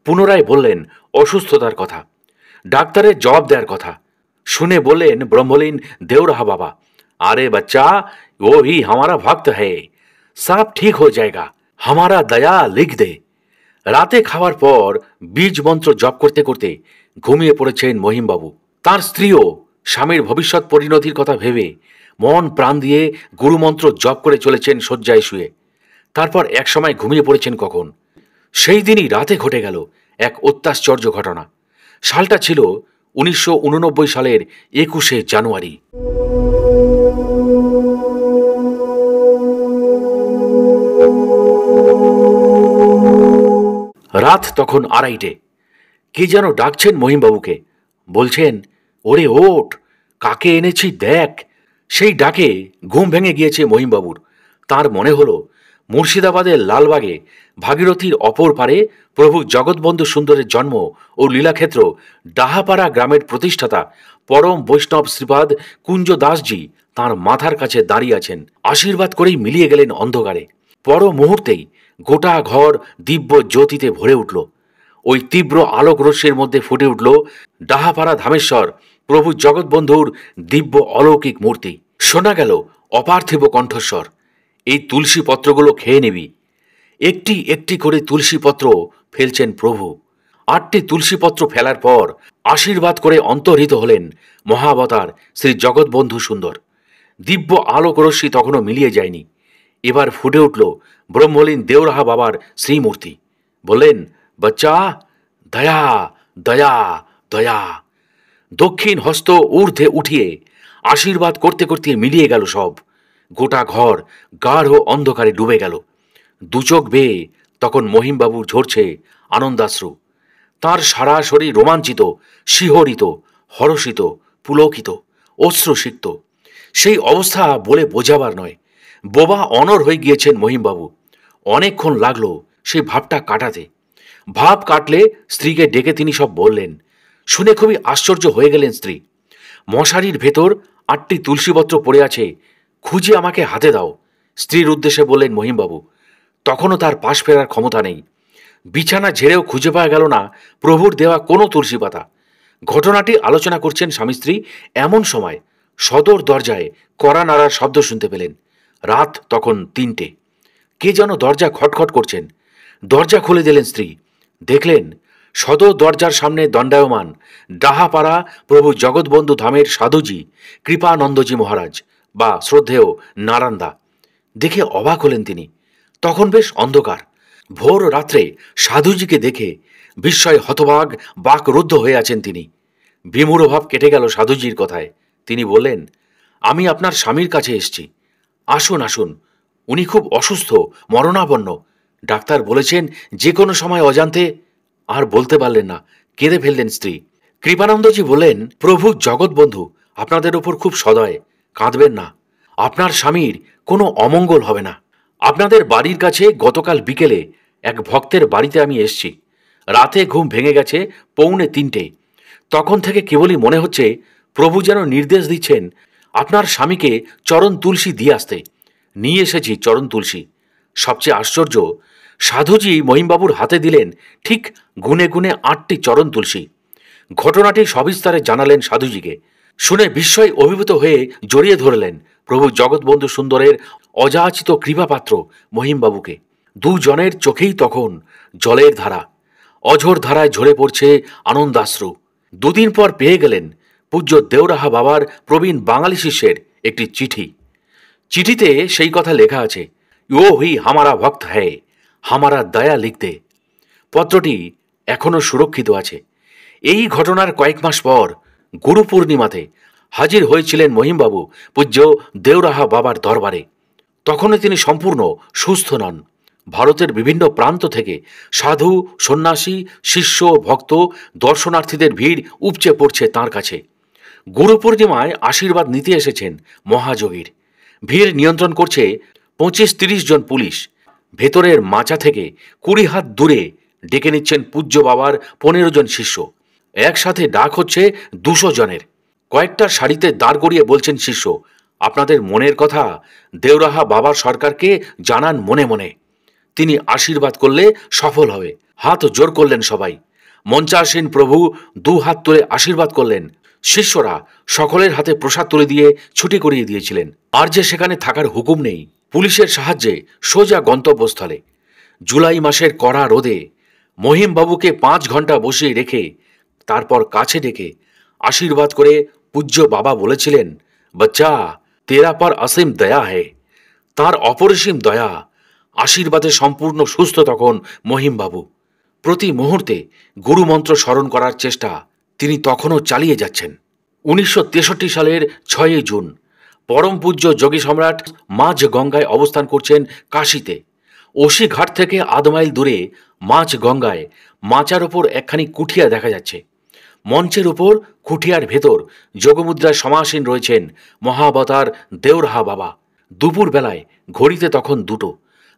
পুনরায় বললেন অসুস্থতার কথা, ডাক্তারের জবাব দেওয়ার কথা। শুনে বললেন ব্রহ্মলীন देवराहा बाबा, अरे बच्चा वो भी हमारा भक्त है, सब ठीक हो जाएगा, हमारा दया लिख दे। রাতে খাওয়ার পর বীজ মন্ত্র জপ করতে করতে ঘুমিয়ে পড়েছেন মহিমবাবু। তার স্ত্রীও স্বামীর ভবিষ্যৎ পরিণতির কথা ভেবে মন প্রাণ দিয়ে গুরুমন্ত্র জপ করে চলেছেন শয্যায় শুয়ে। তারপর এক সময় ঘুমিয়ে পড়েছেন কখন? সেই দিনই রাতে ঘটে গেল এক অত্যাশ্চর্য ঘটনা। সালটা ছিল 1989 সালের 21শে জানুয়ারি। রাত তখন 2:30টে। কে যেন ডাকছেন মহিমবাবুকে, বলছেন, ওরে ওঠ, কাকে এনেছি দেখ। সেই ডাকে ঘুম ভেঙে গিয়েছে মহিমবাবুর। তার মনে হলো মুর্শিদাবাদের লালবাগে ভাগীরথীর অপর পারে প্রভু জগৎবন্ধু সুন্দরের জন্ম ও লীলাক্ষেত্র ডাহাপাড়া গ্রামের প্রতিষ্ঠাতা পরম বৈষ্ণব শ্রীপাদ কুঞ্জ দাসজি তাঁর মাথার কাছে দাঁড়িয়ে আছেন। আশীর্বাদ করেই মিলিয়ে গেলেন অন্ধকারে। পর মুহূর্তেই গোটা ঘর দিব্য জ্যোতিতে ভরে উঠল। ওই তীব্র আলোক রশ্মির মধ্যে ফুটে উঠল ডাহাপাড়া ধামেশ্বর প্রভু জগৎবন্ধুর দিব্য অলৌকিক মূর্তি। শোনা গেল অপার্থিব কণ্ঠস্বর, এই তুলসী পত্রগুলো খেয়ে নিবি। একটি একটি করে তুলসী পত্র ফেলছেন প্রভু। 8টি তুলসী পত্র ফেলার পর আশীর্বাদ করে অন্তর্হিত হলেন মহাবতার শ্রী জগৎবন্ধু সুন্দর। দিব্য আলোক রশ্মি তখনও মিলিয়ে যায়নি। এবার ফুটে উঠল ব্রহ্মলীন দেওরাহা বাবার শ্রীমূর্তি। বললেন, বাচ্চা দয়া দয়া দয়া। দক্ষিণ হস্ত ঊর্ধ্বে উঠিয়ে আশীর্বাদ করতে করতে মিলিয়ে গেল সব। গোটা ঘর গাঢ় অন্ধকারে ডুবে গেল। দুচোখ বেয়ে তখন মহিমবাবুর ঝরছে আনন্দাশ্রু। তাঁর সারা শরীর রোমাঞ্চিত, শিহরিত, হরষিত, পুলকিত, অশ্রুসিক্ত। সেই অবস্থা বলে বোঝাবার নয়। বোবা অনর হয়ে গিয়েছেন মহিমবাবু। অনেকক্ষণ লাগলো সেই ভাবটা কাটাতে। ভাব কাটলে স্ত্রীকে ডেকে তিনি সব বললেন। শুনে খুবই আশ্চর্য হয়ে গেলেন স্ত্রী। মশারির ভেতর 8টি তুলসীপত্র পড়ে আছে, খুঁজে আমাকে হাতে দাও, স্ত্রীর উদ্দেশ্যে বললেন মহিমবাবু। তখনও তার পাশ ফেরার ক্ষমতা নেই। বিছানা ঝেড়েও খুঁজে পাওয়া গেল না প্রভুর দেওয়া কোনো তুলসী পাতা। ঘটনাটি আলোচনা করছেন স্বামী স্ত্রী, এমন সময় সদর দরজায় কড়া নাড়ার শব্দ শুনতে পেলেন। রাত তখন 3টে। কে যেন দরজা খটখট করছেন। দরজা খুলে দিলেন স্ত্রী। দেখলেন সদর দরজার সামনে দণ্ডায়মান ডাহাপাড়া প্রভু জগৎবন্ধু ধামের সাধুজি কৃপানন্দজি মহারাজ বা শ্রদ্ধেয় নারান্দা। দেখে অবাক হলেন তিনি। তখন বেশ অন্ধকার। ভোর রাত্রে সাধুজিকে দেখে বিস্ময় হতবাগ বাকরুদ্ধ হয়ে আছেন তিনি। বিমূঢ় ভাব কেটে গেল সাধুজির কথায়। তিনি বললেন, আমি আপনার স্বামীর কাছে এসছি, আসুন আসুন। উনি খুব অসুস্থ, মরণাপন্ন। ডাক্তার বলেছেন যে কোনো সময় অজান্তে। আর বলতে পারলেন না, কেঁদে ফেললেন স্ত্রী। কৃপানন্দজি বললেন, প্রভু জগৎবন্ধু আপনাদের ওপর খুব সদয়, কাঁদবেন না। আপনার স্বামীর কোনো অমঙ্গল হবে না। আপনাদের বাড়ির কাছে গতকাল বিকেলে এক ভক্তের বাড়িতে আমি এসছি। রাতে ঘুম ভেঙে গেছে 2:45। তখন থেকে কেবলই মনে হচ্ছে প্রভু যেন নির্দেশ দিচ্ছেন আপনার স্বামীকে চরণ তুলসী দিয়ে আসতে। নিয়ে এসেছি চরণ তুলসী। সবচেয়ে আশ্চর্য, সাধুজি মহিমবাবুর হাতে দিলেন ঠিক গুনে গুনে 8টি চরণ তুলসী। ঘটনাটি সবিস্তারে জানালেন সাধুজিকে। শুনে বিস্ময় অভিভূত হয়ে জড়িয়ে ধরলেন প্রভু জগৎবন্ধু সুন্দরের অযাচিত কৃপাপাত্র মহিমবাবুকে। দুজনের চোখেই তখন জলের ধারা, অঝোর ধারায় ঝরে পড়ছে আনন্দাশ্রু। 2 দিন পর পেয়ে গেলেন পূজ্য দেওরাহা বাবার প্রবীণ বাঙালি শিষ্যের একটি চিঠি। চিঠিতে সেই কথা লেখা আছে, ও হি হামারা ভক্ত হ্যায়, হামারা দয়া লিখ দে। পত্রটি এখনো সুরক্ষিত আছে। এই ঘটনার কয়েক মাস পর গুরু পূর্ণিমাতে হাজির হয়েছিলেন মহিমবাবু পূজ্য দেওরাহা বাবার দরবারে। তখনও তিনি সম্পূর্ণ সুস্থ নন। ভারতের বিভিন্ন প্রান্ত থেকে সাধু, সন্ন্যাসী, শিষ্য, ভক্ত, দর্শনার্থীদের ভিড় উপচে পড়ছে তাঁর কাছে। গুরু পূর্ণিমায় আশীর্বাদ নিতে এসেছেন মহাযোগীর। ভিড় নিয়ন্ত্রণ করছে 25-30 জন পুলিশ। ভেতরের মাচা থেকে 20 হাত দূরে ডেকে নিচ্ছেন পূজ্য বাবার 15 জন শিষ্য। একসাথে ডাক হচ্ছে 200 জনের। কয়েকটা সারিতে দাঁড় করিয়ে বলছেন শিষ্য, আপনাদের মনের কথা দেওরাহা বাবার সরকারকে জানান মনে মনে। তিনি আশীর্বাদ করলে সফল হবে। হাত জোর করলেন সবাই। মঞ্চাসীন প্রভু 2 হাত তুলে আশীর্বাদ করলেন। শিষ্যরা সকলের হাতে প্রসাদ তুলে দিয়ে ছুটি করিয়ে দিয়েছিলেন। আর যে সেখানে থাকার হুকুম নেই। পুলিশের সাহায্যে সোজা গন্তব্যস্থলে। জুলাই মাসের কড়া রোদে মহিমবাবুকে 5 ঘন্টা বসিয়ে রেখে তারপর কাছে ডেকে আশীর্বাদ করে পূজ্য বাবা বলেছিলেন, বাচ্চা তেরা পর অসীম দয়া হে। তাঁর অপরিসীম দয়া, আশীর্বাদে সম্পূর্ণ সুস্থ তখন মহিমবাবু। প্রতি মুহূর্তে গুরুমন্ত্র স্মরণ করার চেষ্টা তিনি তখনও চালিয়ে যাচ্ছেন। 1963 সালের 6 জুন পরম পূজ্য যোগী সম্রাট মাঝ গঙ্গায় অবস্থান করছেন কাশীতে। ওসিঘাট থেকে আধ মাইল দূরে মাঝ গঙ্গায় মাচার ওপর একখানি কুঠিয়া দেখা যাচ্ছে। মঞ্চের উপর কুঠিয়ার ভেতর যোগমুদ্রায় সমাসীন রয়েছেন মহাবতার দেওরাহা বাবা। দুপুর বেলায় ঘড়িতে তখন 2টো।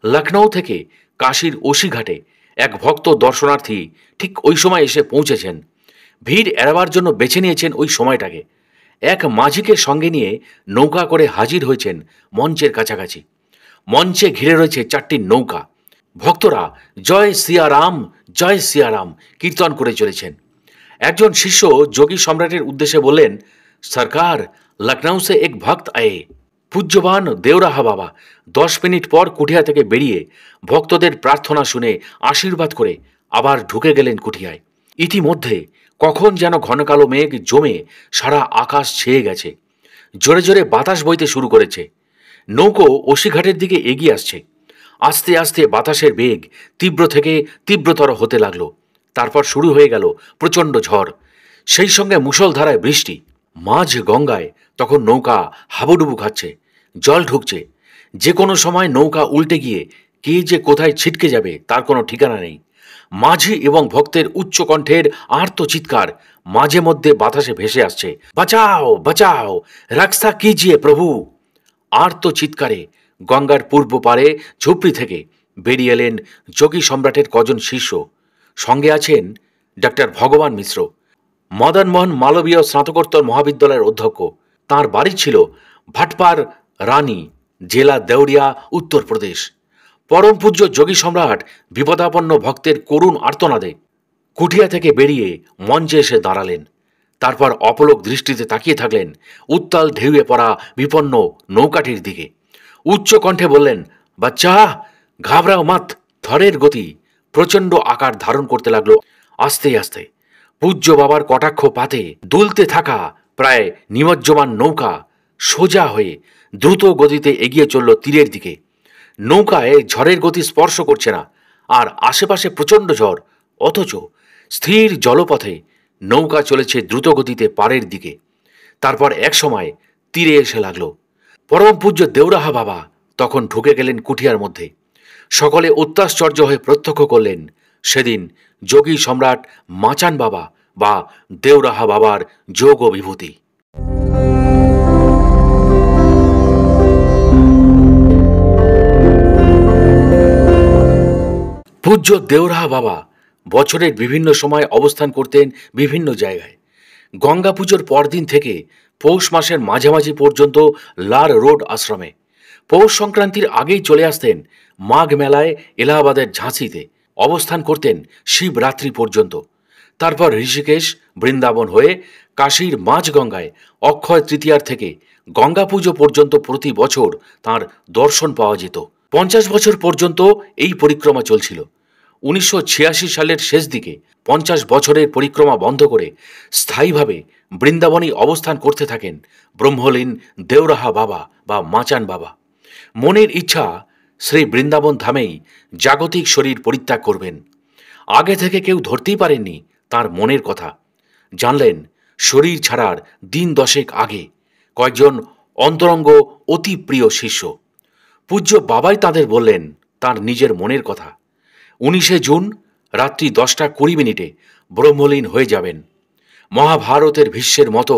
লখনৌ থেকে কাশীর ওসিঘাটে এক ভক্ত দর্শনার্থী ঠিক ওই সময় এসে পৌঁছেছেন। ভিড় এড়াবার জন্য বেছে নিয়েছেন ওই সময়টাকে। এক মাঝিকে সঙ্গে নিয়ে নৌকা করে হাজির হয়েছেন মঞ্চের কাছাকাছি। মঞ্চে ঘিরে রয়েছে 4টি নৌকা। ভক্তরা জয় সিয়ারাম, জয় সিয়ারাম কীর্তন করে চলেছেন। একজন শিষ্য যোগী সম্রাটের উদ্দেশ্যে বললেন, সরকার লখনৌ সে এক ভক্ত আয়ে। পূজ্যবান দেওরাহা বাবা 10 মিনিট পর কুঠিয়া থেকে বেরিয়ে ভক্তদের প্রার্থনা শুনে আশীর্বাদ করে আবার ঢুকে গেলেন কুঠিয়ায়। ইতিমধ্যে কখন যেন ঘন কালো মেঘ জমে সারা আকাশ ছেয়ে গেছে। জোরে জোরে বাতাস বইতে শুরু করেছে। নৌকো ওসিঘাটের দিকে এগিয়ে আসছে। আস্তে আস্তে বাতাসের বেগ তীব্র থেকে তীব্রতর হতে লাগলো। তারপর শুরু হয়ে গেল প্রচণ্ড ঝড়, সেই সঙ্গে মুষলধারায় বৃষ্টি। মাঝ গঙ্গায় তখন নৌকা হাবুডুবু খাচ্ছে, জল ঢুকছে। যে কোনো সময় নৌকা উল্টে গিয়ে কে যে কোথায় ছিটকে যাবে তার কোনো ঠিকানা নেই। মাঝি এবং ভক্তের উচ্চ কণ্ঠের আর্ত চিৎকার মাঝে মধ্যে বাতাসে ভেসে আসছে, বাঁচাও বাঁচাও, রক্ষা কিজিয়ে প্রভু। আর্ত চিৎকারে গঙ্গার পূর্ব পারে ঝুপড়ি থেকে বেরিয়ে এলেন যোগী সম্রাটের কজন শিষ্য। সঙ্গে আছেন ডক্টর ভগবান মিশ্র, মদনমোহন মালবীয় স্নাতকোত্তর মহাবিদ্যালয়ের অধ্যক্ষ। তার বাড়ি ছিল ভাটপার রানী, জেলা দেউরিয়া, উত্তরপ্রদেশ। পরম পূজ্য যোগী সম্রাট বিপদাপন্ন ভক্তের করুণ আর্তনাদে কুঠিয়া থেকে বেরিয়ে মঞ্চে এসে দাঁড়ালেন। তারপর অপলক দৃষ্টিতে তাকিয়ে থাকলেন উত্তাল ঢেউয়ে পড়া বিপন্ন নৌকাটির দিকে। উচ্চ কণ্ঠে বললেন, বাচ্চা ঘাবড়াও মাত। ঝড়ের গতি প্রচণ্ড আকার ধারণ করতে লাগলো আস্তে আস্তে। পূজ্য বাবার কটাক্ষ পাতে দুলতে থাকা প্রায় নিমজ্জমান নৌকা সোজা হয়ে দ্রুত গতিতে এগিয়ে চলল তীরের দিকে। নৌকায় ঝড়ের গতি স্পর্শ করছে না, আর আশেপাশে প্রচণ্ড ঝড়, অথচ স্থির জলপথে নৌকা চলেছে দ্রুত গতিতে পাড়ের দিকে। তারপর এক সময় তীরে এসে লাগল। পরম পূজ্য দেউরাহা বাবা তখন ঢুকে গেলেন কুঠিয়ার মধ্যে। সকলে অত্যাশ্চর্য হয়ে প্রত্যক্ষ করলেন সেদিন যোগী সম্রাট মাচান বাবা বা দেউরাহা বাবার যোগ ও বিভূতি। পূজ্য দেউরাহা বাবা বছরের বিভিন্ন সময় অবস্থান করতেন বিভিন্ন জায়গায়। গঙ্গা পুজোর পরদিন থেকে পৌষ মাসের মাঝামাঝি পর্যন্ত লার রোড আশ্রমে। পৌষ সংক্রান্তির আগেই চলে আসতেন মাঘ মেলায় এলাহাবাদের ঝাঁসিতে, অবস্থান করতেন শিবরাত্রি পর্যন্ত। তারপর ঋষিকেশ, বৃন্দাবন হয়ে কাশীর মাঝগঙ্গায় অক্ষয় তৃতীয়ার থেকে গঙ্গা পুজো পর্যন্ত প্রতি বছর তাঁর দর্শন পাওয়া যেত। 50 বছর পর্যন্ত এই পরিক্রমা চলছিল। 1986 সালের শেষ দিকে 50 বছরের পরিক্রমা বন্ধ করে স্থায়ীভাবে বৃন্দাবনেই অবস্থান করতে থাকেন ব্রহ্মলীন দেউরাহা বাবা বা মাচান বাবা। মনের ইচ্ছা শ্রী বৃন্দাবন ধামেই জাগতিক শরীর পরিত্যাগ করবেন। আগে থেকে কেউ ধরতেই পারেননি তার মনের কথা। জানলেন শরীর ছাড়ার দিন 10 আগে কয়েকজন অন্তরঙ্গ অতি প্রিয় শিষ্য। পূজ্য বাবাই তাদের বললেন তার নিজের মনের কথা। 19 জুন রাত্রি 10:20 ব্রহ্মলীন হয়ে যাবেন। মহাভারতের ভীষ্মের মতো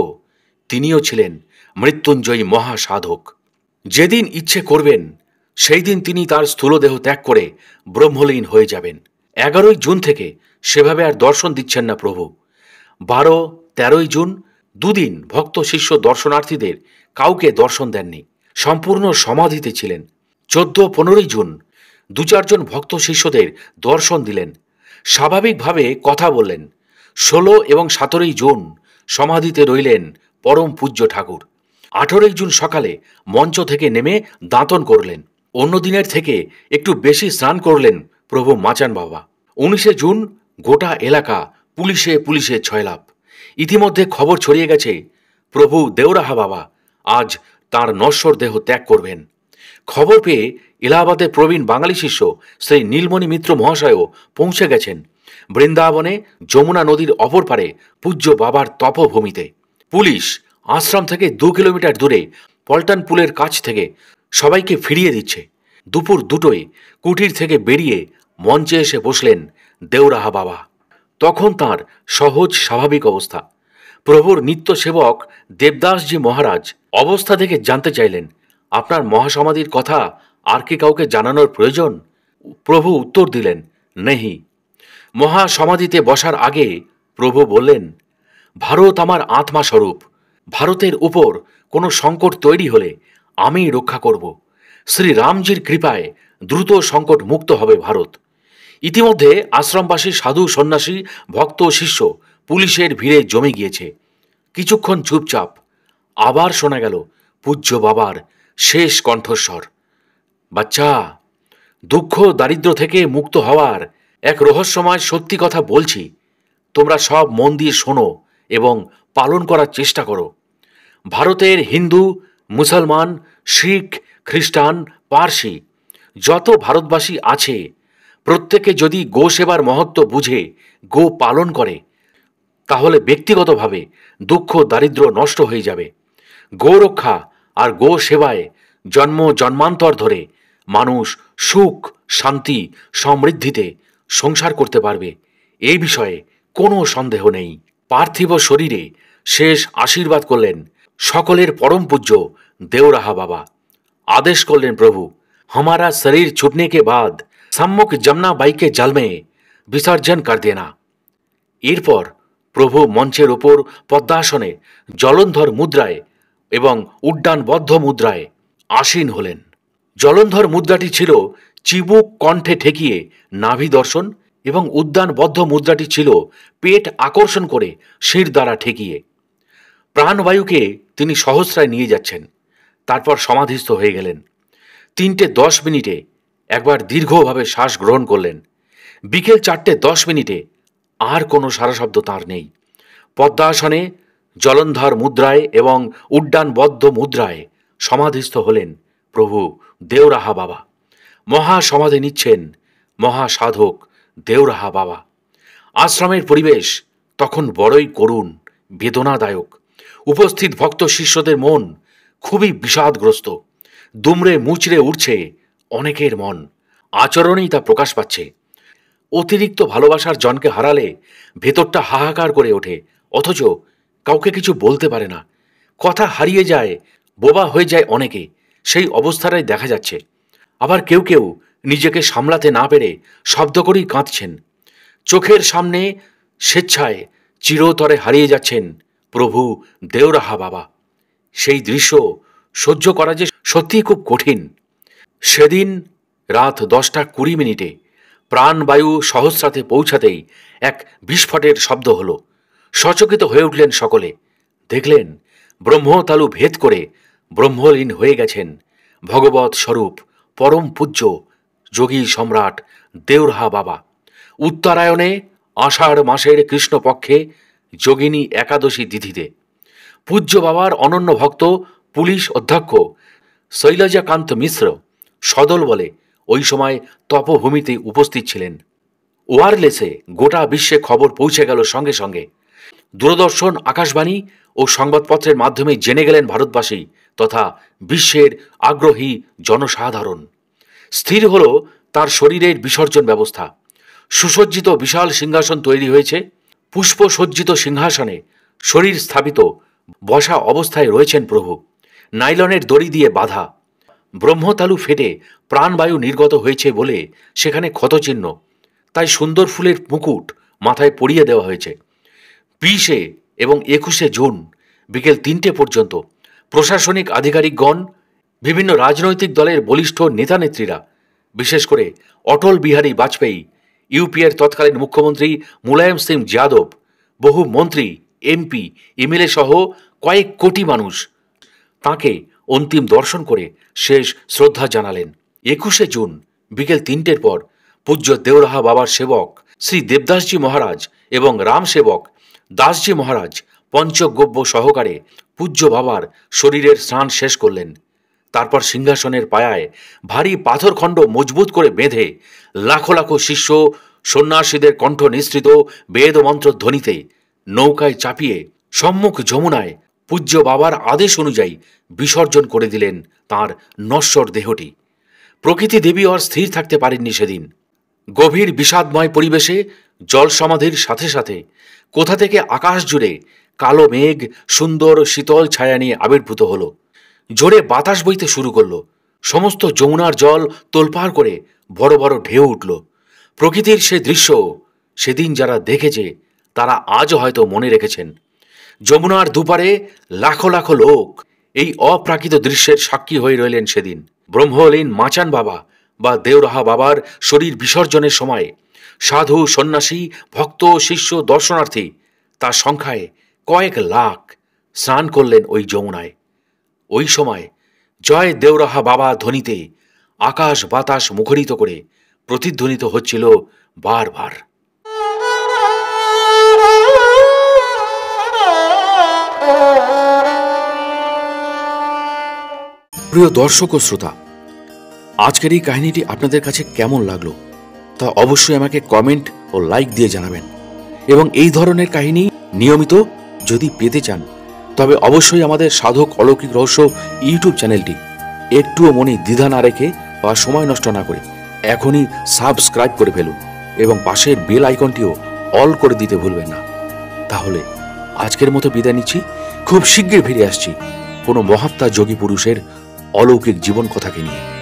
তিনিও ছিলেন মৃত্যুঞ্জয়ী মহাসাধক। যেদিন ইচ্ছে করবেন সেই দিন তিনি তার স্থূলদেহ ত্যাগ করে ব্রহ্মলীন হয়ে যাবেন। 11 জুন থেকে সেভাবে আর দর্শন দিচ্ছেন না প্রভু। 12-13 জুন দুদিন ভক্ত শিষ্য দর্শনার্থীদের কাউকে দর্শন দেননি, সম্পূর্ণ সমাধিতে ছিলেন। 14-15 জুন 2-4 জন ভক্ত শিষ্যদের দর্শন দিলেন, স্বাভাবিকভাবে কথা বললেন। 16 এবং 17 জুন সমাধিতে রইলেন পরম পূজ্য ঠাকুর। 18 জুন সকালে মঞ্চ থেকে নেমে দাঁতন করলেন। অন্য দিনের থেকে একটু বেশি স্নান করলেন প্রভু মাচান বাবা। 19 জুন গোটা এলাকা পুলিশে পুলিশে ছয়লাভ। ইতিমধ্যে খবর ছড়িয়ে গেছে প্রভু দেউরাহা বাবা আজ তাঁর নশ্বর দেহ ত্যাগ করবেন। খবর পেয়ে এলাহাবাদের প্রবীণ বাঙালি শিষ্য শ্রী নীলমণি মিত্র মহাশয়ও পৌঁছে গেছেন বৃন্দাবনে যমুনা নদীর অপর পারে পূজ্য বাবার তপভূমিতে। পুলিশ আশ্রম থেকে 2 কিলোমিটার দূরে পল্টন পুলের কাছ থেকে সবাইকে ফিরিয়ে দিচ্ছে। দুপুর 2টোয় কুটির থেকে বেরিয়ে মঞ্চে এসে বসলেন দেউরাহা বাবা। তখন তাঁর সহজ স্বাভাবিক অবস্থা। প্রভুর নিত্য সেবক দেবদাসজি মহারাজ অবস্থা দেখে জানতে চাইলেন, আপনার মহাসমাধির কথা আর কি কাউকে জানানোর প্রয়োজন? প্রভু উত্তর দিলেন, নেহি। মহাসমাধিতে বসার আগে প্রভু বললেন, ভারত আমার আত্মা স্বরূপ। ভারতের উপর কোনো সংকট তৈরি হলে আমি রক্ষা করব। শ্রী রামজির কৃপায় দ্রুত সংকট মুক্ত হবে ভারত। ইতিমধ্যে আশ্রমবাসী সাধু সন্ন্যাসী ভক্ত শিষ্য পুলিশের ভিড়ে জমে গিয়েছে। কিছুক্ষণ চুপচাপ। আবার শোনা গেল পূজ্য বাবার শেষ কণ্ঠস্বর, বাচ্চা, দুঃখ দারিদ্র থেকে মুক্ত হওয়ার এক রহস্যময় সত্যি কথা বলছি। তোমরা সব মন দিয়ে শোনো এবং পালন করার চেষ্টা করো। ভারতের হিন্দু, মুসলমান, শিখ, খ্রিস্টান, পার্সি যত ভারতবাসী আছে প্রত্যেকে যদি গো সেবার মহত্ব বুঝে গো পালন করে তাহলে ব্যক্তিগতভাবে দুঃখ দারিদ্র নষ্ট হয়ে যাবে। গো রক্ষা আর গো সেবায় জন্ম জন্মান্তর ধরে মানুষ সুখ, শান্তি, সমৃদ্ধিতে সংসার করতে পারবে, এই বিষয়ে কোনো সন্দেহ নেই। পার্থিব শরীরে শেষ আশীর্বাদ করলেন সকলের পরম পূজ্য দেওরাহা বাবা। आदेश করলেন प्रभु, हमारा शरीर छूटने के बाद सम्मुख जमुना बाई के जल में विसर्जन कर देना। এরপর প্রভু মঞ্চের ওপর পদ্মাসনে জলন্ধর মুদ্রায় এবং উড্ডানবদ্ধ মুদ্রায় আসীন হলেন। জলন্ধর মুদ্রাটি ছিল চিবুক কণ্ঠে ঠেকিয়ে নাভি দর্শন এবং উদ্যানবদ্ধ মুদ্রাটি ছিল পেট আকর্ষণ করে শির দ্বারা ঠেকিয়ে। প্রাণবায়ুকে তিনি সহস্রায় নিয়ে যাচ্ছেন, তারপর সমাধিস্থ হয়ে গেলেন। 3:10 একবার দীর্ঘভাবে শ্বাস গ্রহণ করলেন। বিকেল 4:10 আর কোনো সারাশব্দ তাঁর নেই। পদ্মাসনে জলন্ধর মুদ্রায় এবং উড্ডানবদ্ধ মুদ্রায় সমাধিস্থ হলেন প্রভু দেওরাহা বাবা। মহাসমাধি নিচ্ছেন মহাসাধক দেওরাহা বাবা। আশ্রমের পরিবেশ তখন বড়ই করুণ, বেদনাদায়ক। উপস্থিত ভক্ত শিষ্যদের মন খুবই বিষাদগ্রস্ত। দুমড়ে মুচড়ে উঠছে অনেকের মন, আচরণেই তা প্রকাশ পাচ্ছে। অতিরিক্ত ভালোবাসার জনকে হারালে ভেতরটা হাহাকার করে ওঠে, অথচ কাউকে কিছু বলতে পারে না। কথা হারিয়ে যায়, বোবা হয়ে যায় অনেকে, সেই অবস্থাটাই দেখা যাচ্ছে। আবার কেউ কেউ নিজেকে সামলাতে না পেরে শব্দ করেই কাঁদছেন। চোখের সামনে স্বেচ্ছায় চিরতরে হারিয়ে যাচ্ছেন প্রভু দেওরাহা বাবা। সেই দৃশ্য সহ্য করা যে সত্যিই খুব কঠিন। সেদিন রাত 10:20 প্রাণবায়ু সহস্রাতে পৌঁছাতেই এক বিস্ফোটের শব্দ হল। সচকিত হয়ে উঠলেন সকলে। দেখলেন ব্রহ্মতালু ভেদ করে ব্রহ্মলীন হয়ে গেছেন ভগবৎ স্বরূপ পরম পূজ্য যোগী সম্রাট দেওরাহা বাবা। উত্তরায়ণে আষাঢ় মাসের কৃষ্ণপক্ষে যোগিনী একাদশী তিথিতে পূজ্য বাবার অনন্য ভক্ত পুলিশ অধ্যক্ষ শৈলজাকান্ত মিশ্র সদল বলে ওই সময় তপভূমিতে উপস্থিত ছিলেন। ওয়ারলেসে গোটা বিশ্বে খবর পৌঁছে গেল সঙ্গে সঙ্গে। দূরদর্শন, আকাশবাণী ও সংবাদপত্রের মাধ্যমে জেনে গেলেন ভারতবাসী তথা বিশ্বের আগ্রহী জনসাধারণ। স্থির হল তার শরীরের বিসর্জন ব্যবস্থা। সুসজ্জিত বিশাল সিংহাসন তৈরি হয়েছে। পুষ্পসজ্জিত সিংহাসনে শরীর স্থাপিত বসা অবস্থায় রয়েছেন প্রভু। নাইলনের দড়ি দিয়ে বাঁধা। ব্রহ্মতালু ফেটে প্রাণবায়ু নির্গত হয়েছে বলে সেখানে ক্ষতচিহ্ন, তাই সুন্দর ফুলের মুকুট মাথায় পরিয়ে দেওয়া হয়েছে। 20 এবং 21 জুন বিকেল 3টে পর্যন্ত প্রশাসনিক আধিকারিকগণ, বিভিন্ন রাজনৈতিক দলের বলিষ্ঠ নেতানেত্রীরা, বিশেষ করে অটল বিহারী বাজপেয়ী, ইউপিএর তৎকালীন মুখ্যমন্ত্রী মুলায়ম সিং যাদব, বহু মন্ত্রী, এমপি, এমএলএ সহ কয়েক কোটি মানুষ তাঁকে অন্তিম দর্শন করে শেষ শ্রদ্ধা জানালেন। 21 জুন বিকেল 3টের পর পূজ্য দেওরাহা বাবার সেবক শ্রী দেবদাসজি মহারাজ এবং রাম সেবক দাসজি মহারাজ পঞ্চগব্য সহকারে পূজ্য বাবার শরীরের স্নান শেষ করলেন। তারপর সিংহাসনের পায়ায় ভারী পাথরখণ্ড মজবুত করে বেঁধে লাখো লাখো শিষ্য সন্ন্যাসীদের কণ্ঠ নিঃসৃত বেদমন্ত্র ধ্বনিতে নৌকায় চাপিয়ে সম্মুখ যমুনায় পূজ্য বাবার আদেশ অনুযায়ী বিসর্জন করে দিলেন তাঁর নশ্বর দেহটি। প্রকৃতি দেবী আর স্থির থাকতে পারেননি সেদিন। গভীর বিষাদময় পরিবেশে জল সমাধির সাথে সাথে কোথা থেকে আকাশ জুড়ে কালো মেঘ সুন্দর শীতল ছায়া নিয়ে আবির্ভূত হল। জোরে বাতাস বইতে শুরু করল। সমস্ত যমুনার জল তোলপাড় করে বড় বড় ঢেউ উঠল। প্রকৃতির সে দৃশ্য সেদিন যারা দেখেছে তারা আজও হয়তো মনে রেখেছেন। যমুনার দুপারে লাখো লাখো লোক এই অপ্রাকৃত দৃশ্যের সাক্ষী হয়ে রইলেন সেদিন। ব্রহ্মলীন মাচান বাবা বা দেওরাহা বাবার শরীর বিসর্জনের সময় সাধু, সন্ন্যাসী, ভক্ত, শিষ্য, দর্শনার্থী তার সংখ্যায় কয়েক লাখ স্নান করলেন ওই যমুনায়। ওই সময় জয় দেওরাহা বাবা ধ্বনিতে আকাশ বাতাস মুখরিত করে প্রতিধ্বনিত হচ্ছিল বারবার। প্রিয় দর্শক ও শ্রোতা, আজকের এই কাহিনীটি আপনাদের কাছে কেমন লাগলো তা অবশ্যই আমাকে কমেন্ট ও লাইক দিয়ে জানাবেন। এবং এই ধরনের কাহিনী নিয়মিত যদি পেতে চান তবে অবশ্যই আমাদের সাধক অলৌকিক রহস্য ইউটিউব চ্যানেলটি একটুও মনে দ্বিধা না রেখে বা সময় নষ্ট না করে এখনই সাবস্ক্রাইব করে ফেলুন এবং পাশের বেল আইকনটিও অল করে দিতে ভুলবেন না। তাহলে আজকের মতো বিদায় নিচ্ছি। খুব শীঘ্রই ফিরে আসছি কোনো মহাত্মা যোগী পুরুষের অলৌকিক জীবন কথাকে নিয়ে।